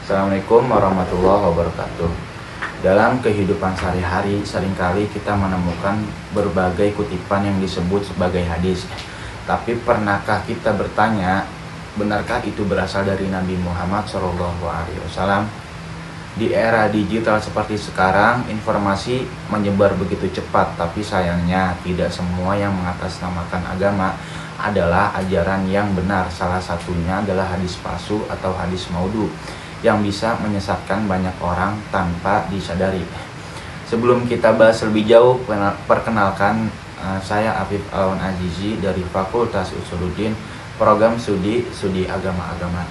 Assalamualaikum warahmatullahi wabarakatuh. Dalam kehidupan sehari-hari, seringkali kita menemukan berbagai kutipan yang disebut sebagai hadis. Tapi pernahkah kita bertanya, benarkah itu berasal dari Nabi Muhammad SAW? Di era digital seperti sekarang, informasi menyebar begitu cepat, tapi sayangnya tidak semua yang mengatasnamakan agama adalah ajaran yang benar. Salah satunya adalah hadis palsu atau hadis maudhu yang bisa menyesatkan banyak orang tanpa disadari. Sebelum kita bahas lebih jauh, perkenalkan saya Afif Alwan Azizi dari Fakultas Usuluddin, program studi agama-agama.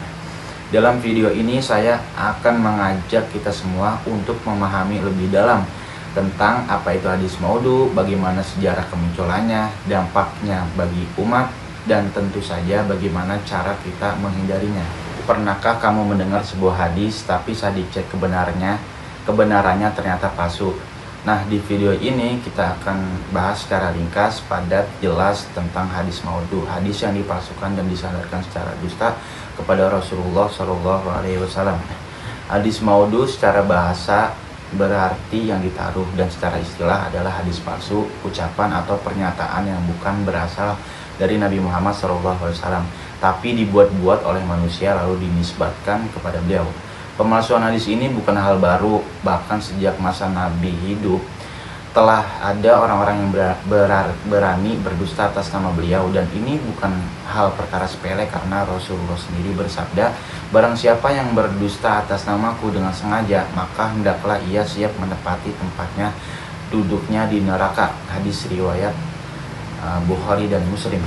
Dalam video ini saya akan mengajak kita semua untuk memahami lebih dalam tentang apa itu hadis maudhu, bagaimana sejarah kemunculannya, dampaknya bagi umat, dan tentu saja bagaimana cara kita menghindarinya. Pernahkah kamu mendengar sebuah hadis tapi saat dicek kebenarannya ternyata palsu? Nah, di video ini kita akan bahas secara ringkas, padat, jelas tentang hadis maudhu, hadis yang dipalsukan dan disandarkan secara dusta kepada Rasulullah SAW. Hadis maudhu secara bahasa berarti yang ditaruh, dan secara istilah adalah hadis palsu, ucapan atau pernyataan yang bukan berasal dari Nabi Muhammad SAW, tapi dibuat-buat oleh manusia lalu dinisbatkan kepada beliau. Pemalsuan hadis ini bukan hal baru, bahkan sejak masa Nabi hidup telah ada orang-orang yang berani berdusta atas nama beliau, dan ini bukan hal perkara sepele karena Rasulullah sendiri bersabda, barang siapa yang berdusta atas namaku dengan sengaja, maka hendaklah ia siap menepati tempatnya, duduknya di neraka. Hadis riwayat Bukhari dan Muslim.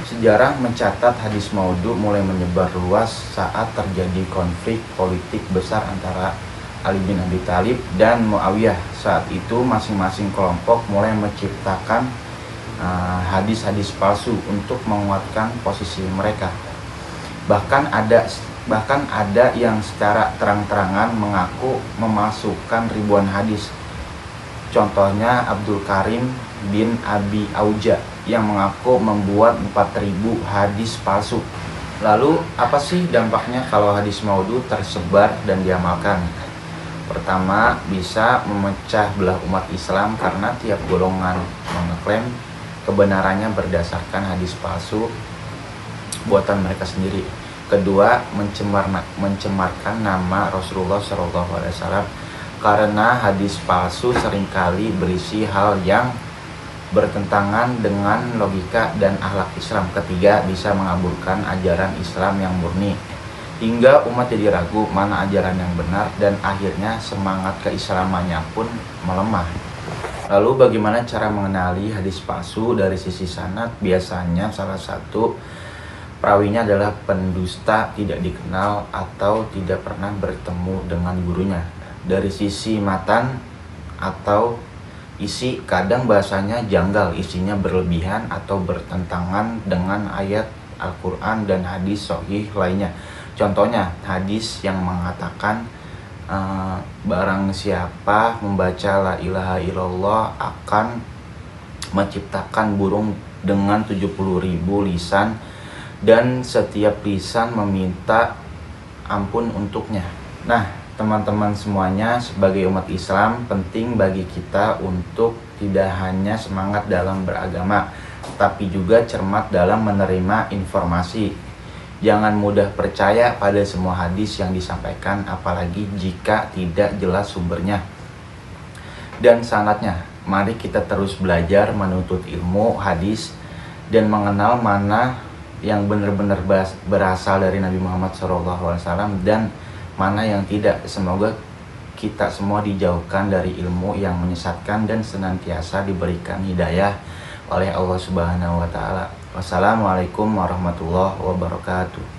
Sejarah mencatat hadis maudhu mulai menyebar luas saat terjadi konflik politik besar antara Ali bin Abi Thalib dan Muawiyah. Saat itu masing-masing kelompok mulai menciptakan hadis-hadis palsu untuk menguatkan posisi mereka. Bahkan ada yang secara terang-terangan mengaku memasukkan ribuan hadis. Contohnya Abdul Karim bin Abi Auja yang mengaku membuat 4.000 hadis palsu. Lalu apa sih dampaknya kalau hadis maudhu tersebar dan diamalkan? Pertama, bisa memecah belah umat Islam karena tiap golongan mengklaim kebenarannya berdasarkan hadis palsu buatan mereka sendiri. Kedua, mencemarkan nama Rasulullah SAW karena hadis palsu seringkali berisi hal yang bertentangan dengan logika dan akhlak Islam. Ketiga, bisa mengaburkan ajaran Islam yang murni hingga umat jadi ragu mana ajaran yang benar, dan akhirnya semangat keislamannya pun melemah. Lalu bagaimana cara mengenali hadis palsu? Dari sisi sanad, biasanya salah satu perawinya adalah pendusta, tidak dikenal atau tidak pernah bertemu dengan gurunya. Dari sisi matan atau isi, kadang bahasanya janggal, isinya berlebihan atau bertentangan dengan ayat Al-Quran dan hadis sahih lainnya. Contohnya hadis yang mengatakan barang siapa membaca la ilaha illallah akan menciptakan burung dengan 70.000 lisan, dan setiap lisan meminta ampun untuknya. Nah, teman-teman semuanya, sebagai umat Islam, penting bagi kita untuk tidak hanya semangat dalam beragama, tapi juga cermat dalam menerima informasi. Jangan mudah percaya pada semua hadis yang disampaikan, apalagi jika tidak jelas sumbernya dan sanadnya. Mari kita terus belajar menuntut ilmu hadis dan mengenal mana yang benar-benar berasal dari Nabi Muhammad SAW dan mana yang tidak. Semoga kita semua dijauhkan dari ilmu yang menyesatkan dan senantiasa diberikan hidayah oleh Allah Subhanahu wa Ta'ala. Wassalamualaikum warahmatullahi wabarakatuh.